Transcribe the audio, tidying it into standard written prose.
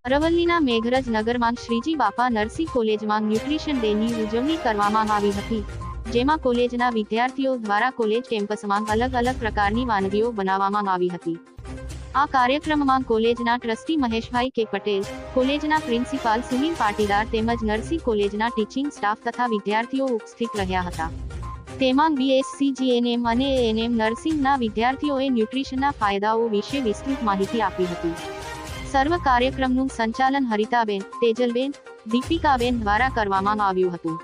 અરવલ્લીના મેઘરજ નગરમાં શ્રીજી બાપા નરસિંહ કોલેજમાં ન્યુટ્રિશન ડેની ઉજવણી કરવામાં આવી હતી, જેમાં કોલેજના વિદ્યાર્થીઓ દ્વારા કોલેજ કેમ્પસમાં અલગ અલગ પ્રકારની વાનગીઓ બનાવવામાં આવી હતી. આ કાર્યક્રમમાં કોલેજના ટ્રસ્ટી મહેશભાઈ કે પટેલ, કોલેજના પ્રિન્સિપાલ સુનિલ પાટીદાર તેમજ નરસિંહ કોલેજના ટીચિંગ સ્ટાફ તથા વિદ્યાર્થીઓ ઉપસ્થિત રહ્યા હતા. તેમાં બીએસસી જીએનએમ અને એએનએમ નર્સિંગના વિદ્યાર્થીઓએ ન્યુટ્રિશનના ફાયદાઓ વિશે વિસ્તૃત માહિતી આપી હતી. સર્વ કાર્યક્રમનું સંચાલન હરિતાબેન, તેજલબેન, દીપિકાબેન દ્વારા કરવામાં આવ્યું હતું.